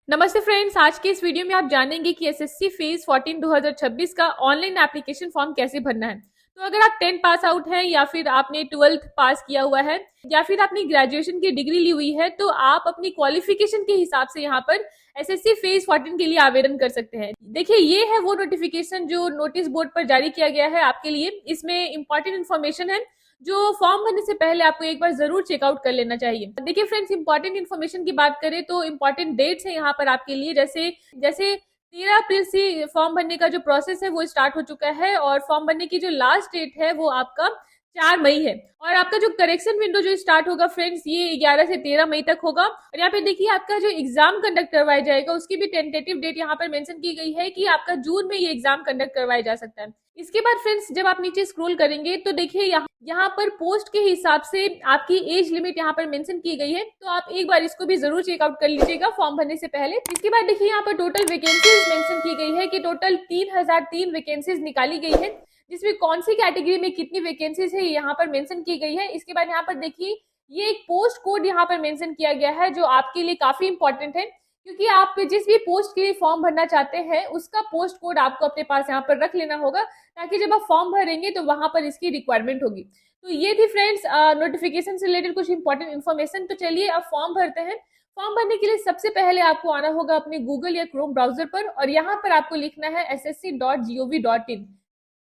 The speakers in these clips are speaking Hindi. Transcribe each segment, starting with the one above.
नमस्ते फ्रेंड्स, आज के इस वीडियो में आप जानेंगे कि एसएससी फेज 14 2026 का ऑनलाइन एप्लीकेशन फॉर्म कैसे भरना है। तो अगर आप 10 पास आउट हैं या फिर आपने 12th पास किया हुआ है या फिर आपने ग्रेजुएशन की डिग्री ली हुई है, तो आप अपनी क्वालिफिकेशन के हिसाब से यहाँ पर एसएससी फेज 14 के लिए आवेदन कर सकते हैं। देखिए, ये है वो नोटिफिकेशन जो नोटिस बोर्ड पर जारी किया गया है आपके लिए। इसमें इंपॉर्टेंट इन्फॉर्मेशन है जो फॉर्म भरने से पहले आपको एक बार जरूर चेकआउट कर लेना चाहिए। देखिए फ्रेंड्स, इंपॉर्टेंट इन्फॉर्मेशन की बात करें तो इंपॉर्टेंट डेट्स है यहाँ पर आपके लिए। जैसे जैसे 13 अप्रैल से फॉर्म भरने का जो प्रोसेस है वो स्टार्ट हो चुका है और फॉर्म भरने की जो लास्ट डेट है वो आपका 4 मई है। और आपका जो करेक्शन विंडो जो स्टार्ट होगा फ्रेंड्स, ये 11 से 13 मई तक होगा। और यहाँ पे देखिए, आपका जो एग्जाम कंडक्ट करवाया जाएगा उसकी भी टेंटेटिव डेट यहाँ पर मेंशन की गई है कि आपका जून में ये एग्जाम कंडक्ट करवाया जा सकता है। इसके बाद फ्रेंड्स, जब आप नीचे स्क्रॉल करेंगे तो देखिए यहाँ पर पोस्ट के हिसाब से आपकी एज लिमिट यहाँ पर मेंशन की गई है, तो आप एक बार इसको भी जरूर चेकआउट कर लीजिएगा फॉर्म भरने से पहले। इसके बाद देखिए, यहाँ पर टोटल वैकेंसीज मेंशन की गई है कि टोटल 3003 वैकेंसीज निकाली गई है, जिसमें कौन सी कैटेगरी में कितनी वैकेंसीज है यहाँ पर मेंशन की गई है। इसके बाद यहाँ पर देखिए, ये एक पोस्ट कोड यहाँ पर मेंशन किया गया है जो आपके लिए काफी इंपॉर्टेंट है, क्योंकि आप जिस भी पोस्ट के लिए फॉर्म भरना चाहते हैं उसका पोस्ट कोड आपको अपने पास यहाँ पर रख लेना होगा, ताकि जब आप फॉर्म भरेंगे तो वहां पर इसकी रिक्वायरमेंट होगी। तो ये थी फ्रेंड्स नोटिफिकेशन से रिलेटेड कुछ इंपॉर्टेंट इन्फॉर्मेशन। तो चलिए अब फॉर्म भरते हैं। फॉर्म भरने के लिए सबसे पहले आपको आना होगा अपने गूगल या क्रोम ब्राउजर पर और यहाँ पर आपको लिखना है ssc.gov.in।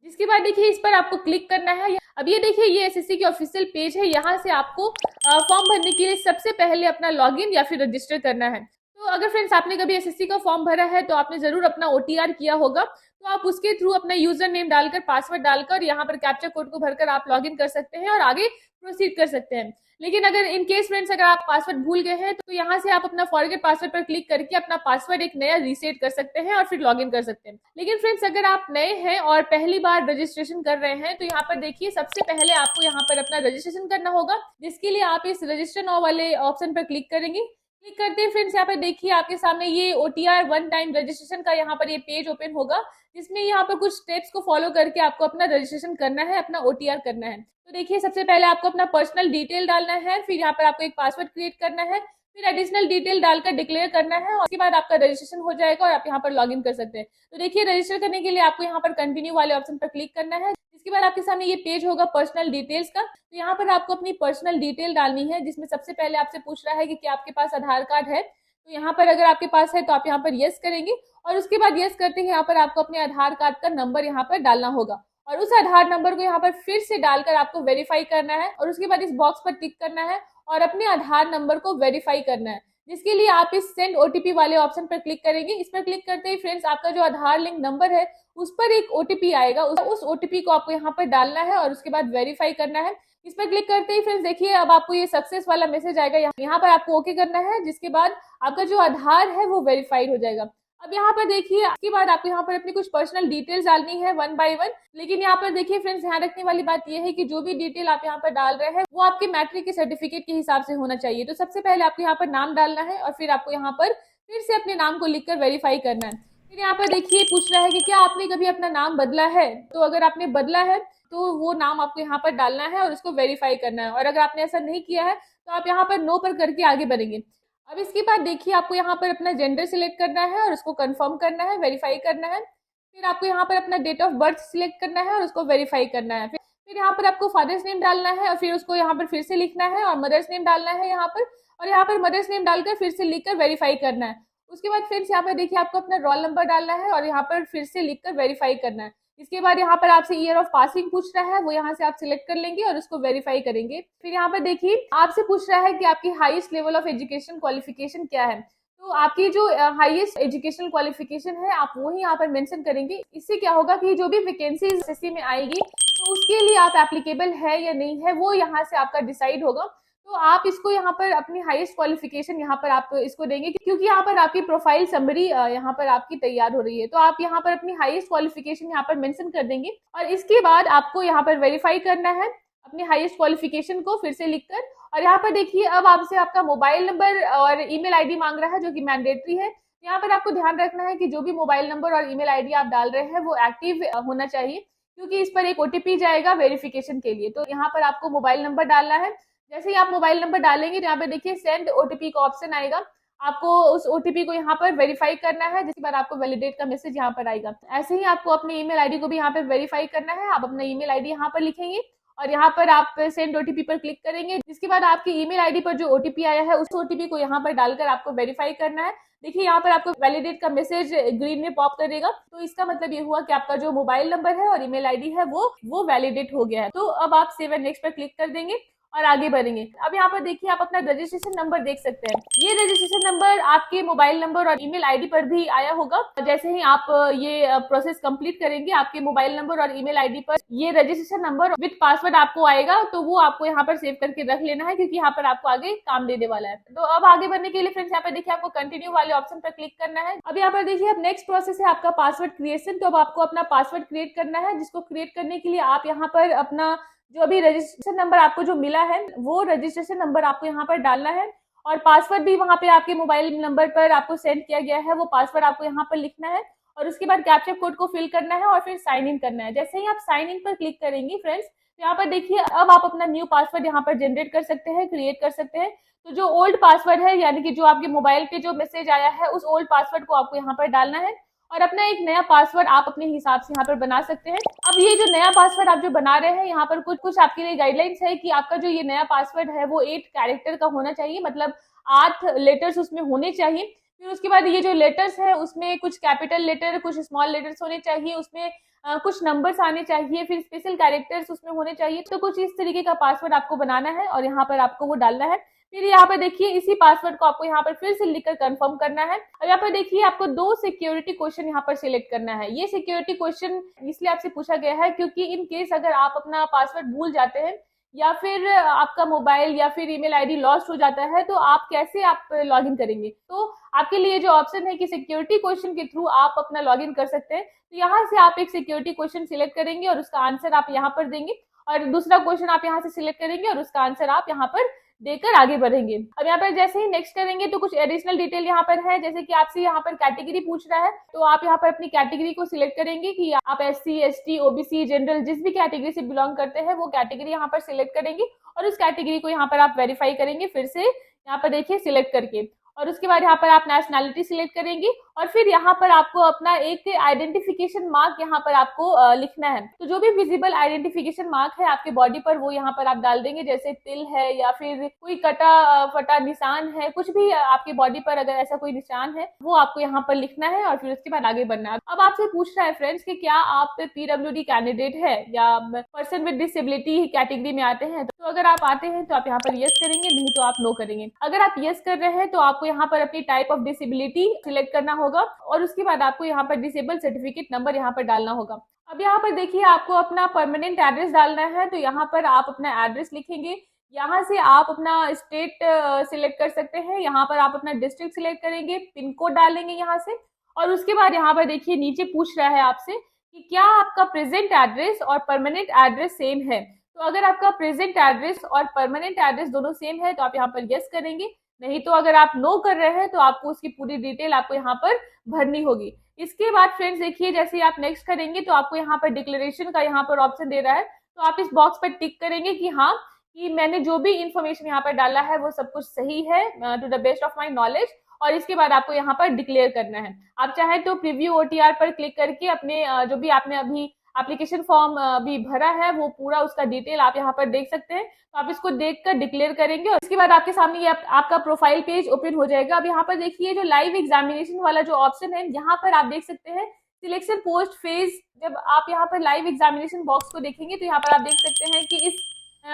जिसके बाद देखिए, इस पर आपको क्लिक करना है। अब ये देखिए, ये एसएससी की ऑफिशियल पेज है। यहाँ से आपको फॉर्म भरने के लिए सबसे पहले अपना लॉगिन या फिर रजिस्टर करना है। तो अगर फ्रेंड्स आपने कभी एसएससी का फॉर्म भरा है तो आपने जरूर अपना ओटीआर किया होगा, तो आप उसके थ्रू अपना यूजर नेम डालकर, पासवर्ड डालकर, यहाँ पर कैप्चा कोड को भरकर आप लॉगिन कर सकते हैं और आगे प्रोसीड कर सकते हैं। लेकिन अगर इन केस फ्रेंड्स अगर आप पासवर्ड भूल गए हैं तो यहाँ से आप अपना फॉरगेट पासवर्ड पर क्लिक करके अपना पासवर्ड एक नया रीसेट कर सकते हैं और फिर लॉगिन कर सकते हैं। लेकिन फ्रेंड्स, अगर आप नए हैं और पहली बार रजिस्ट्रेशन कर रहे हैं तो यहाँ पर देखिए, सबसे पहले आपको यहाँ पर अपना रजिस्ट्रेशन करना होगा, जिसके लिए आप इस रजिस्टर नाउ वाले ऑप्शन पर क्लिक करेंगे। क्लिक करते हैं फ्रेंड्स, यहाँ पर देखिए आपके सामने ये ओटीआर वन टाइम रजिस्ट्रेशन का यहाँ पर ये पेज ओपन होगा, जिसमें यहाँ पर कुछ स्टेप्स को फॉलो करके आपको अपना रजिस्ट्रेशन करना है, अपना ओटीआर करना है। तो देखिए, सबसे पहले आपको अपना पर्सनल डिटेल डालना है, फिर यहाँ पर आपको एक पासवर्ड क्रिएट करना है, फिर एडिशनल डिटेल डालकर डिक्लेयर करना है और उसके बाद आपका रजिस्ट्रेशन हो जाएगा और आप यहाँ पर लॉगिन कर सकते हैं। तो देखिए, रजिस्टर करने के लिए आपको यहाँ पर कंटिन्यू वाले ऑप्शन पर क्लिक करना है। इसके बाद आपके सामने ये पेज होगा पर्सनल डिटेल्स का। तो यहाँ पर आपको अपनी पर्सनल डिटेल डालनी है, जिसमें सबसे पहले आपसे पूछ रहा है कि क्या आपके पास आधार कार्ड है। तो यहाँ पर अगर आपके पास है तो आप यहाँ पर यस करेंगे और उसके बाद यस करते ही यहाँ पर आपको अपने आधार कार्ड का नंबर यहाँ पर डालना होगा और उस आधार नंबर को यहाँ पर फिर से डालकर आपको वेरीफाई करना है और उसके बाद इस बॉक्स पर टिक करना है और अपने आधार नंबर को वेरीफाई करना है, जिसके लिए आप इस सेंड ओटीपी वाले ऑप्शन पर क्लिक करेंगे। इस पर क्लिक करते ही फ्रेंड्स, आपका जो आधार लिंक नंबर है उस पर एक ओटीपी आएगा, उस ओटीपी को आपको यहाँ पर डालना है और उसके बाद वेरीफाई करना है। इस पर क्लिक करते ही फ्रेंड्स देखिए, अब आपको ये सक्सेस वाला मैसेज आएगा, यहाँ पर आपको ओके करना है, जिसके बाद आपका जो आधार है वो वेरीफाइड हो जाएगा। अब यहाँ पर देखिए, इसके बाद आपको यहाँ पर अपनी कुछ पर्सनल डिटेल्स डालनी है वन बाय वन। लेकिन यहाँ पर देखिए फ्रेंड्स, ध्यान रखने वाली बात यह है कि जो भी डिटेल आप यहाँ पर डाल रहे हैं वो आपके मैट्रिक के सर्टिफिकेट के हिसाब से होना चाहिए। तो सबसे पहले आपको यहाँ पर नाम डालना है और फिर आपको यहाँ पर फिर से अपने नाम को लिखकर वेरीफाई करना है। फिर यहाँ पर देखिए पूछ रहा है कि क्या आपने कभी अपना नाम बदला है। तो अगर आपने बदला है तो वो नाम आपको यहाँ पर डालना है और उसको वेरीफाई करना है, और अगर आपने ऐसा नहीं किया है तो आप यहाँ पर नो पर करके आगे बढ़ेंगे। अब इसके बाद देखिए, आपको यहाँ पर अपना जेंडर सिलेक्ट करना है और उसको कंफर्म करना है, वेरीफाई करना है। फिर आपको यहाँ पर अपना डेट ऑफ बर्थ सिलेक्ट करना है और उसको वेरीफाई करना है। फिर यहाँ पर आपको फादर्स नेम डालना है और फिर उसको यहाँ पर फिर से लिखना है और मदर्स नेम डालना है यहाँ पर, और यहाँ पर मदर्स नेम डालकर फिर से लिखकर वेरीफाई करना है। उसके बाद फ्रेंड्स यहाँ पर देखिए, आपको अपना रोल नंबर डालना है और यहाँ पर फिर से लिखकर वेरीफाई करना है। इसके बाद यहाँ पर आपसे ईयर ऑफ पासिंग पूछ रहा है, वो यहाँ से आप सिलेक्ट कर लेंगे और उसको वेरीफाई करेंगे। फिर यहाँ पर देखिए, आपसे पूछ रहा है कि आपकी highest level of education qualification क्या है। तो आपकी जो हाईएस्ट एजुकेशनल क्वालिफिकेशन है आप वो ही यहाँ पर मेंशन करेंगे। इससे क्या होगा कि जो भी वैकेंसी एसएससी में आएगी तो उसके लिए आप एप्लीकेबल है या नहीं है वो यहाँ से आपका डिसाइड होगा। तो आप इसको यहाँ पर अपनी हाईएस्ट क्वालिफिकेशन यहाँ पर आप इसको देंगे, क्योंकि यहाँ पर आपकी प्रोफाइल समरी यहाँ पर आपकी तैयार हो रही है। तो आप यहाँ पर अपनी हाईएस्ट क्वालिफिकेशन यहाँ पर मेंशन कर देंगे और इसके बाद आपको यहाँ पर वेरीफाई करना है अपनी हाईएस्ट क्वालिफिकेशन को फिर से लिखकर। और यहाँ पर देखिए, अब आपसे आपका मोबाइल नंबर और ईमेल आईडी मांग रहा है, जो कि मैंडेटरी है। यहाँ पर आपको ध्यान रखना है कि जो भी मोबाइल नंबर और ईमेल आईडी आप डाल रहे हैं वो एक्टिव होना चाहिए, क्योंकि इस पर एक ओटीपी जाएगा वेरिफिकेशन के लिए। तो यहाँ पर आपको मोबाइल नंबर डालना है। जैसे ही आप मोबाइल नंबर डालेंगे तो यहाँ पे देखिए सेंड ओटीपी का ऑप्शन आएगा, आपको उस ओटीपी को यहाँ पर वेरीफाई करना है, जिसके बाद आपको वैलिडेट का मैसेज यहाँ पर आएगा। ऐसे ही आपको अपने ईमेल आईडी को भी यहाँ पर वेरीफाई करना है। आप अपना ईमेल आईडी यहाँ पर लिखेंगे और यहाँ पर आप सेंड ओटीपी पर क्लिक करेंगे, जिसके बाद आपके ईमेल आईडी पर जो ओटीपी आया है उस ओटीपी को यहाँ पर डालकर आपको वेरीफाई करना है। देखिए यहाँ पर आपको वैलिडेट का मैसेज ग्रीन में पॉप करेगा, तो इसका मतलब ये हुआ कि आपका जो मोबाइल नंबर है और ईमेल आईडी है वो वैलिडेट हो गया है। तो अब आप सेव एंड नेक्स्ट पर क्लिक कर देंगे और आगे बढ़ेंगे। अब यहाँ पर देखिए आप अपना रजिस्ट्रेशन नंबर देख सकते हैं। ये रजिस्ट्रेशन नंबर आपके मोबाइल नंबर और ईमेल आईडी पर भी आया होगा। जैसे ही आप ये प्रोसेस कंप्लीट करेंगे, आपके मोबाइल नंबर और ईमेल आईडी पर ये रजिस्ट्रेशन नंबर विद पासवर्ड आपको आएगा, तो वो आपको यहाँ पर सेव करके रख लेना है, क्योंकि यहाँ पर आपको आगे काम देने वाला है। तो अब आगे बढ़ने के लिए फ्रेंड्स यहाँ पर देखिए आपको कंटिन्यू वाले ऑप्शन पर क्लिक करना है। अब यहाँ पर देखिए अब नेक्स्ट प्रोसेस है आपका पासवर्ड क्रिएशन। तो अब आपको अपना पासवर्ड क्रिएट करना है, जिसको क्रिएट करने के लिए आप यहाँ पर अपना जो अभी रजिस्ट्रेशन नंबर आपको जो मिला है वो रजिस्ट्रेशन नंबर आपको यहाँ पर डालना है, और पासवर्ड भी वहां पे आपके मोबाइल नंबर पर आपको सेंड किया गया है, वो पासवर्ड आपको यहाँ पर लिखना है, और उसके बाद कैप्चा कोड को फिल करना है और फिर साइन इन करना है। जैसे ही आप साइन इन पर क्लिक करेंगे फ्रेंड्स, तो यहाँ पर देखिए अब आप अपना न्यू पासवर्ड यहाँ पर जनरेट कर सकते हैं, क्रिएट कर सकते हैं। तो जो ओल्ड पासवर्ड है, यानी कि जो आपके मोबाइल पे जो मैसेज आया है उस ओल्ड पासवर्ड को आपको यहाँ पर डालना है, और अपना एक नया पासवर्ड आप अपने हिसाब से यहाँ पर बना सकते हैं। अब ये जो नया पासवर्ड आप जो बना रहे हैं, यहाँ पर कुछ कुछ आपके लिए गाइडलाइंस है कि आपका जो ये नया पासवर्ड है वो 8 कैरेक्टर का होना चाहिए, मतलब 8 लेटर्स उसमें होने चाहिए। फिर उसके बाद ये जो लेटर्स है उसमें कुछ कैपिटल लेटर, कुछ स्मॉल लेटर्स होने चाहिए, उसमें कुछ नंबर्स आने चाहिए, फिर स्पेशल कैरेक्टर्स उसमें होने चाहिए। तो कुछ इस तरीके का पासवर्ड आपको बनाना है और यहाँ पर आपको वो डालना है। फिर यहाँ पर देखिए इसी पासवर्ड को आपको यहाँ पर फिर से लिखकर कंफर्म करना है। और यहाँ पर देखिए आपको 2 सिक्योरिटी क्वेश्चन यहाँ पर सिलेक्ट करना है। ये सिक्योरिटी क्वेश्चन इसलिए आपसे पूछा गया है क्योंकि इन केस अगर आप अपना पासवर्ड भूल जाते हैं या फिर आपका मोबाइल या फिर ईमेल आईडी लॉस्ट हो जाता है, तो आप कैसे आप लॉगिन करेंगे। तो आपके लिए जो ऑप्शन है कि सिक्योरिटी क्वेश्चन के थ्रू आप अपना लॉगिन कर सकते हैं। तो यहाँ से आप एक सिक्योरिटी क्वेश्चन सिलेक्ट करेंगे और उसका आंसर आप यहाँ पर देंगे, और दूसरा क्वेश्चन आप यहाँ से सिलेक्ट करेंगे और उसका आंसर आप यहाँ पर देकर आगे बढ़ेंगे। अब यहाँ पर जैसे ही नेक्स्ट करेंगे तो कुछ एडिशनल डिटेल यहाँ पर है, जैसे कि आपसे यहाँ पर कैटेगरी पूछ रहा है, तो आप यहाँ पर अपनी कैटेगरी को सिलेक्ट करेंगे कि आप SC, ST, OBC, जनरल जिस भी कैटेगरी से बिलोंग करते हैं वो कैटेगरी यहाँ पर सिलेक्ट करेंगे, और उस कैटेगरी को यहाँ पर आप वेरीफाई करेंगे फिर से यहाँ पर देखिए सिलेक्ट करके, और उसके बाद यहाँ पर आप नेशनैलिटी सिलेक्ट करेंगे, और फिर यहाँ पर आपको अपना एक आइडेंटिफिकेशन मार्क यहाँ पर आपको लिखना है। तो जो भी विजिबल आइडेंटिफिकेशन मार्क है आपके बॉडी पर वो यहाँ पर आप डाल देंगे, जैसे तिल है या फिर कोई कटा फटा निशान है, कुछ भी आपके बॉडी पर अगर ऐसा कोई निशान है वो आपको यहाँ पर लिखना है, और फिर उसके बाद आगे बढ़ना है। अब आपसे पूछ रहा है फ्रेंड्स कि क्या आप PWD कैंडिडेट है या पर्सन विद डिसेबिलिटी कैटेगरी में आते हैं। तो अगर आप आते हैं तो आप यहाँ पर यस करेंगे, नहीं तो आप नो करेंगे। अगर आप यस कर रहे हैं तो आपको यहाँ पर अपनी टाइप ऑफ डिसेबिलिटी सिलेक्ट करना होगा, और उसके बाद आपको यहाँ पर डिसेबल सर्टिफिकेट नंबर यहाँ पर डालना होगा। अब यहाँ पर देखिए आपको अपना परमानेंट एड्रेस डालना है, तो यहाँ पर आप अपना एड्रेस लिखेंगे। यहाँ से आप अपना स्टेट सिलेक्ट कर सकते हैं, यहाँ पर आप अपना डिस्ट्रिक्ट सिलेक्ट करेंगे, पिन कोड डालेंगे यहाँ से, और उसके बाद यहाँ पर देखिए नीचे पूछ रहा है आपसे कि क्या आपका प्रेजेंट एड्रेस और परमानेंट एड्रेस सेम है। तो अगर आपका प्रेजेंट एड्रेस और परमानेंट एड्रेस दोनों सेम है तो आप यहाँ पर यस करेंगे, नहीं तो अगर आप नो कर रहे हैं तो आपको उसकी पूरी डिटेल आपको यहाँ पर भरनी होगी। इसके बाद फ्रेंड्स देखिए जैसे आप नेक्स्ट करेंगे तो आपको यहाँ पर डिक्लेरेशन का यहाँ पर ऑप्शन दे रहा है, तो आप इस बॉक्स पर टिक करेंगे कि हाँ कि मैंने जो भी इंफॉर्मेशन यहाँ पर डाला है वो सब कुछ सही है to the best of my knowledge, और इसके बाद आपको यहाँ पर डिक्लेयर करना है। आप चाहे तो प्रीव्यू OTR पर क्लिक करके अपने जो भी आपने अभी एप्लीकेशन फॉर्म अभी भरा है वो पूरा उसका डिटेल आप यहाँ पर देख सकते हैं, तो आप इसको देखकर डिक्लेयर करेंगे, और इसके बाद आपके सामने ये आपका प्रोफाइल पेज ओपन हो जाएगा। अब यहाँ पर देखिए जो लाइव एग्जामिनेशन वाला जो ऑप्शन है यहाँ पर आप देख सकते हैं सिलेक्शन पोस्ट फेज। जब आप यहाँ पर लाइव एग्जामिनेशन बॉक्स को देखेंगे तो यहाँ पर आप देख सकते हैं कि इस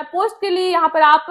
पोस्ट के लिए यहाँ पर आप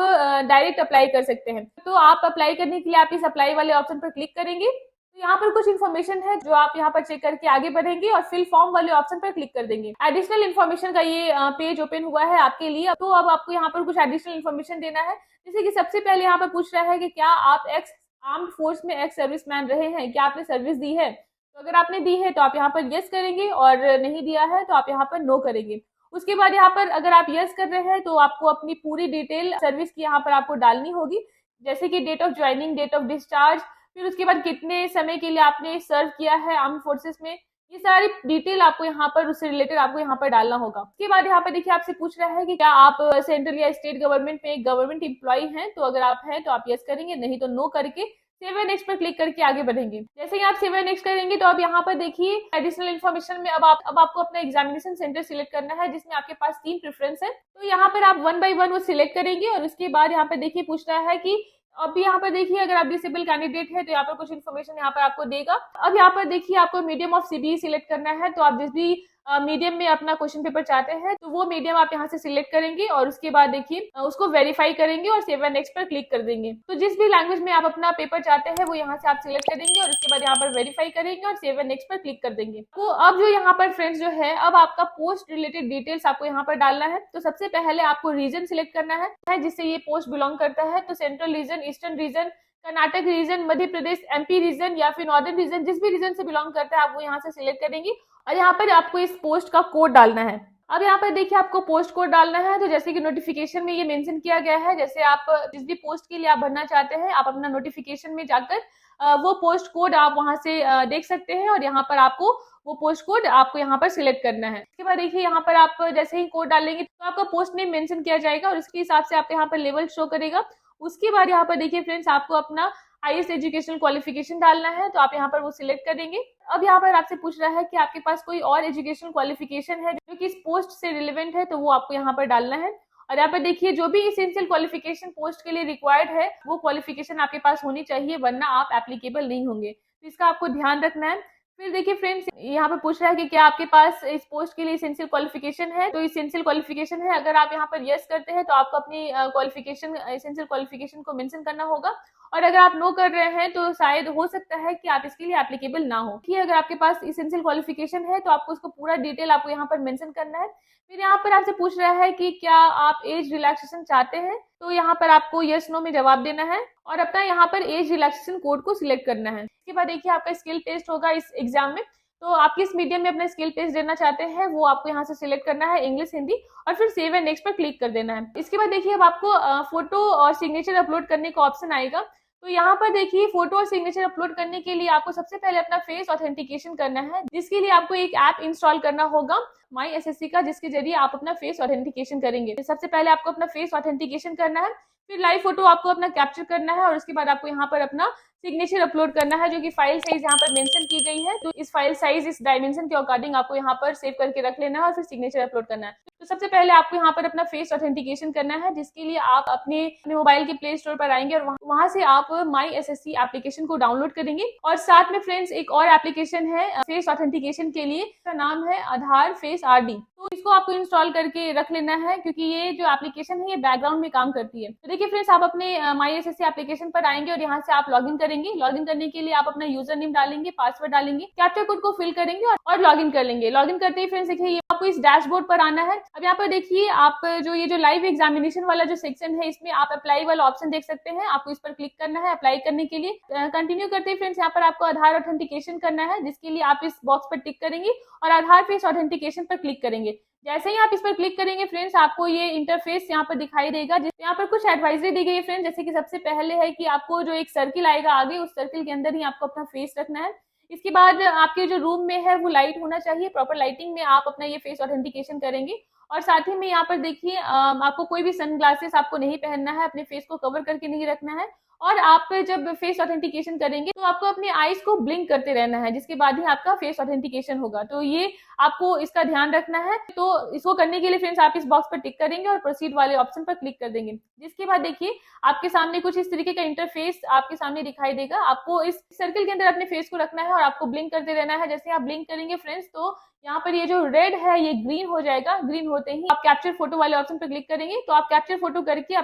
डायरेक्ट अप्लाई कर सकते हैं। तो आप अप्लाई करने के लिए आप इस अप्लाई वाले ऑप्शन पर क्लिक करेंगे, तो यहाँ पर कुछ इन्फॉर्मेशन है जो आप यहाँ पर चेक करके आगे बढ़ेंगे और फिल फॉर्म वाले ऑप्शन पर क्लिक कर देंगे। एडिशनल इन्फॉर्मेशन का ये पेज ओपन हुआ है आपके लिए। तो अब आपको यहाँ पर कुछ एडिशनल इन्फॉर्मेशन देना है, जैसे कि सबसे पहले यहाँ पर पूछ रहा है कि क्या आप एक्स आर्म्ड फोर्स में एक्स सर्विसमैन रहे हैं, क्या आपने सर्विस दी है। तो अगर आपने दी है तो आप यहाँ पर यस करेंगे, और नहीं दिया है तो आप यहाँ पर नो करेंगे। उसके बाद यहाँ पर अगर आप यस कर रहे हैं तो आपको अपनी पूरी डिटेल सर्विस की यहाँ पर आपको डालनी होगी, जैसे कि date of joining, date of discharge, फिर उसके बाद कितने समय के लिए आपने सर्व किया है आर्म्ड फोर्सेस में, ये सारी डिटेल आपको यहाँ पर उससे रिलेटेड आपको यहाँ पर डालना होगा। उसके बाद यहाँ पर देखिए आपसे पूछ रहा है कि क्या आप सेंट्रल या स्टेट गवर्नमेंट में एक गवर्नमेंट एम्प्लॉय हैं। तो अगर आप हैं तो आप यस करेंगे, नहीं तो नो करके सेव एंड नेक्स्ट पर क्लिक करके आगे बढ़ेंगे। जैसे ही आप सेव एंड नेक्स्ट करेंगे तो अब यहाँ पर देखिए एडिशनल इन्फॉर्मेशन में अब आपको अपना एग्जामिनेशन सेंटर सिलेक्ट करना है, जिसमें आपके पास 3 प्रेफरेंस है। तो यहाँ पर आप 1 बाय 1 वो सिलेक्ट करेंगे और उसके बाद यहाँ पर देखिए पूछ रहा है कि अब यहाँ पर देखिए अगर आप डिसेबल कैंडिडेट है तो यहाँ पर कुछ इन्फॉर्मेशन यहाँ पर आपको देगा। अब यहाँ पर देखिए आपको मीडियम ऑफ सीबीई सिलेक्ट करना है, तो आप जिस भी मीडियम में अपना क्वेश्चन पेपर चाहते हैं तो वो मीडियम आप यहाँ से सिलेक्ट करेंगे और उसके बाद देखिए उसको वेरीफाई करेंगे और सेव एंड नेक्स्ट पर क्लिक कर देंगे। तो जिस भी लैंग्वेज में आप अपना पेपर चाहते हैं वो यहाँ से आप सिलेक्ट करेंगे और उसके बाद यहाँ पर वेरीफाई करेंगे और सेव एंड नेक्स्ट पर क्लिक कर देंगे। तो अब जो यहाँ पर फ्रेंड्स जो है अब आपका पोस्ट रिलेटेड डिटेल्स आपको यहाँ पर डालना है। तो सबसे पहले आपको रीजन सिलेक्ट करना है जिससे ये पोस्ट बिलोंग करता है। तो central region, eastern region, Karnataka region, Madhya Pradesh, MP region या फिर नॉर्दर्न रीजन, जिस भी रीजन से बिलोंग करता है आप वो यहाँ से सिलेक्ट करेंगे और यहाँ पर आपको इस पोस्ट का कोड डालना है। अब यहाँ पर देखिए आपको पोस्ट कोड डालना है। तो जैसे कि नोटिफिकेशन में ये मेंशन किया गया है, जैसे आप जिस भी पोस्ट के लिए आप भरना चाहते हैं आप अपना नोटिफिकेशन में जाकर वो पोस्ट कोड आप वहां से देख सकते हैं और यहाँ पर आपको वो पोस्ट कोड आपको यहाँ पर सिलेक्ट करना है। इसके बाद देखिए यहाँ पर आप जैसे ही कोड डालेंगे तो आपका पोस्ट नेम मेंशन किया जाएगा और उसके हिसाब से आपको यहाँ पर लेवल शो करेगा। उसके बाद यहाँ पर देखिए फ्रेंड्स आपको अपना हाईएस्ट एजुकेशनल क्वालिफिकेशन डालना है, तो आप यहाँ पर वो सिलेक्ट करेंगे। अब यहाँ पर आपसे पूछ रहा है कि आपके पास कोई और एजुकेशनल क्वालिफिकेशन है जो कि इस पोस्ट से रिलेवेंट है, तो वो आपको यहाँ पर डालना है। और यहाँ पर देखिए जो भी एसेंशियल क्वालिफिकेशन पोस्ट के लिए रिक्वायर्ड है वो क्वालिफिकेशन आपके पास होनी चाहिए, वरना आप एप्लीकेबल नहीं होंगे, तो इसका आपको ध्यान रखना है। फिर देखिए फ्रेंड्स यहाँ पे पूछ रहा है कि क्या आपके पास इस पोस्ट के लिए एसेंशियल क्वालिफिकेशन है, तो एसेंशियल क्वालिफिकेशन है। अगर आप यहाँ पर यस करते हैं तो आपको अपनी क्वालिफिकेशन एसेंशियल क्वालिफिकेशन को मेंशन करना होगा और अगर आप नो कर रहे हैं तो शायद हो सकता है कि आप इसके लिए एप्लीकेबल ना हो। कि अगर आपके पास एसेंशियल क्वालिफिकेशन है तो आपको उसको पूरा डिटेल आपको यहाँ पर मेंशन करना है। फिर यहाँ पर आपसे पूछ रहा है कि क्या आप एज रिलैक्सेशन चाहते हैं, तो यहाँ पर आपको यस नो में जवाब देना है और अपना यहाँ पर एज रिलैक्सेशन कोड को सिलेक्ट करना है। इसके बाद देखिए आपका स्किल टेस्ट होगा इस एग्जाम में, तो आप किस मीडियम में अपना स्किल टेस्ट देना चाहते हैं वो आपको यहाँ से सिलेक्ट करना है, इंग्लिश, हिंदी, और फिर सेव एंड नेक्स्ट पर क्लिक कर देना है। इसके बाद देखिए अब आपको फोटो और सिग्नेचर अपलोड करने का ऑप्शन आएगा। तो यहाँ पर देखिए फोटो और सिग्नेचर अपलोड करने के लिए आपको सबसे पहले अपना फेस ऑथेंटिकेशन करना है, जिसके लिए आपको एक ऐप इंस्टॉल करना होगा माई एसएससी का, जिसके जरिए आप अपना फेस ऑथेंटिकेशन करेंगे। तो सबसे पहले आपको अपना फेस ऑथेंटिकेशन करना है, फिर लाइव फोटो आपको अपना कैप्चर करना है और उसके बाद आपको यहाँ पर अपना सिग्नेचर अपलोड करना है, जो कि फाइल साइज यहाँ पर मेंशन की गई है। तो इस फाइल साइज इस डायमेंशन के अकॉर्डिंग आपको यहाँ पर सेव करके रख लेना है और फिर सिग्नेचर अपलोड करना है। तो सबसे पहले आपको यहाँ पर अपना फेस ऑथेंटिकेशन करना है, जिसके लिए आप अपने मोबाइल के प्ले स्टोर पर आएंगे और वहां से आप माई एसएससी एप्लीकेशन को डाउनलोड करेंगे। और साथ में फ्रेंड्स एक और एप्लीकेशन है फेस ऑथेंटिकेशन के लिए, इसका नाम है आधार फेस आरडी। तो इसको आपको इंस्टॉल करके रख लेना है, क्योंकि ये जो एप्लीकेशन है ये बैकग्राउंड में काम करती है। तो देखिए फ्रेंड्स आप अपने माई एसएससी एप्लीकेशन पर आएंगे और यहाँ से आप लॉगिन करेंगे। लॉगिन करने के लिए आप अपना यूजर नेम डालेंगे, पासवर्ड डालेंगे, कैप्चा कोड को फिल करेंगे और लॉगिन कर लेंगे। लॉगिन करते ही फ्रेंड्स देखिए आपको इस डैशबोर्ड पर आना है। अब यहाँ पर देखिए आप जो लाइव एग्जामिनेशन वाला जो सेक्शन है इसमें आप अप्लाई वाला ऑप्शन देख सकते हैं, आपको इस पर क्लिक करना है अप्लाई करने के लिए। कंटिन्यू करते ही फ्रेंड्स यहाँ पर आपको आधार ऑथेंटिकेशन करना है, जिसके लिए आप इस बॉक्स पर टिक करेंगे और आधार फेस ऑथेंटिकेशन पर क्लिक करेंगे। जैसे ही आप इस पर क्लिक करेंगे फ्रेंड्स आपको ये इंटरफेस यहाँ पर दिखाई देगा। यहाँ पर कुछ एडवाइजरी दी गई है फ्रेंड्स, जैसे कि सबसे पहले है कि आपको जो एक सर्किल आएगा आगे, उस सर्किल के अंदर ही आपको अपना फेस रखना है। इसके बाद आपके जो रूम में है वो लाइट होना चाहिए, प्रॉपर लाइटिंग में आप अपना ये फेस ऑथेंटिकेशन करेंगे। और साथ ही में यहाँ पर देखिए आपको कोई भी सनग्लासेस आपको नहीं पहनना है, अपने फेस को कवर करके नहीं रखना है। और आप जब फेस ऑथेंटिकेशन करेंगे तो आपको अपने आईज को ब्लिंक करते रहना है, जिसके बाद ही आपका फेस ऑथेंटिकेशन होगा। तो ये आपको इसका ध्यान रखना है। तो इसको करने के लिए फ्रेंड्स आप इस बॉक्स पर टिक करेंगे और प्रोसीड वाले ऑप्शन पर क्लिक कर देंगे। जिसके बाद देखिए आपके सामने कुछ इस तरीके का इंटरफेस आपके सामने दिखाई देगा। आपको इस सर्किल के अंदर अपने फेस को रखना है और आपको ब्लिंक करते रहना है। जैसे आप ब्लिंक करेंगे फ्रेंड्स तो यहाँ पर ये जो रेड है ये ग्रीन हो जाएगा। ग्रीन होते ही आप कैप्चर फोटो वाले ऑप्शन पर क्लिक करेंगे। तो आप कैप्चर फोटो करके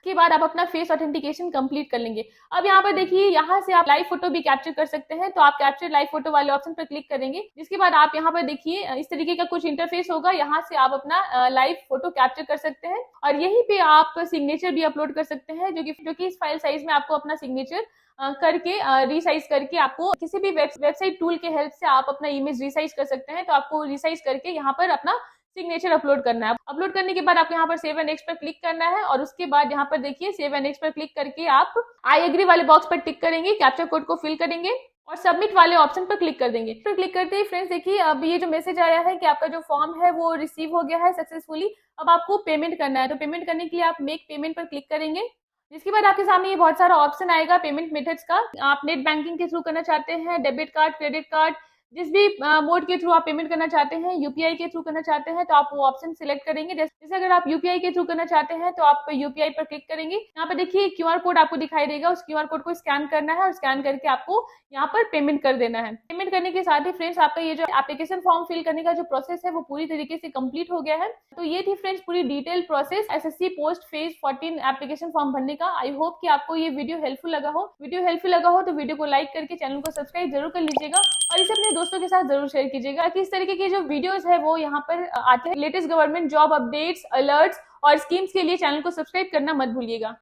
के बाद आप अपना फेस ऑथेंटिकेशन कंप्लीट कर लेंगे। अब यहाँ पर देखिए यहाँ से आप लाइव फोटो भी कैप्चर कर सकते हैं, तो आप कैप्चर लाइव फोटो वाले ऑप्शन पर क्लिक करेंगे। जिसके बाद आप यहाँ पर देखिए इस तरीके का कुछ इंटरफेस होगा, यहाँ से आप अपना लाइव फोटो कैप्चर कर सकते हैं और यहीं पे आप सिग्नेचर भी अपलोड कर सकते हैं, जो कि इस फाइल साइज में आपको अपना सिग्नेचर करके रिसाइज करके आपको किसी भी वेबसाइट टूल के हेल्प से आप अपना इमेज रिसाइज कर सकते हैं। तो आपको रिसाइज करके यहाँ पर अपना सिग्नेचर अपलोड करना है। अपलोड करने के बाद आपको यहाँ पर सेव एंड नेक्स्ट पर क्लिक करना है और उसके बाद यहाँ पर देखिए सेव एंड नेक्स्ट पर क्लिक करके आप आई एग्री वाले बॉक्स पर टिक करेंगे, कैप्चा कोड को फिल करेंगे और सबमिट वाले ऑप्शन पर क्लिक कर देंगे। पर क्लिक करते ही फ्रेंड्स देखिए अब ये जो मैसेज आया है कि आपका जो फॉर्म है वो रिसीव हो गया है सक्सेसफुली। अब आपको पेमेंट करना है, तो पेमेंट करने के लिए आप मेक पेमेंट पर क्लिक करेंगे। जिसके बाद आपके सामने ये बहुत सारा ऑप्शन आएगा पेमेंट मेथड्स का। आप नेट बैंकिंग के थ्रू करना चाहते हैं, डेबिट कार्ड, क्रेडिट कार्ड, जिस भी मोड के थ्रू आप पेमेंट करना चाहते हैं, यूपीआई के थ्रू करना चाहते हैं तो आप वो ऑप्शन सिलेक्ट करेंगे। जैसे अगर आप यूपीआई के थ्रू करना चाहते हैं तो आप यूपीआई पर क्लिक करेंगे। यहाँ पर देखिए क्यूआर कोड आपको दिखाई देगा, उस क्यूआर कोड को स्कैन करना है और स्कैन करके आपको यहाँ पर पेमेंट कर देना है। पेमेंट करने के साथ ही फ्रेंड्स आपका ये जो एप्लीकेशन फॉर्म फिल करने का जो प्रोसेस है वो पूरी तरीके से कंप्लीट हो गया है। तो ये थी फ्रेंड्स पूरी detail process SSC post phase 14 application form भरने का। आई होप कि आपको ये वीडियो हेल्पफुल लगा हो। तो वीडियो को लाइक करके चैनल को सब्सक्राइब जरूर कर लीजिएगा और इसे अपने दोस्तों के साथ जरूर शेयर कीजिएगा कि इस तरीके के जो वीडियोस है वो यहाँ पर आते हैं। Latest government job updates, alerts और स्कीम्स के लिए चैनल को सब्सक्राइब करना मत भूलिएगा।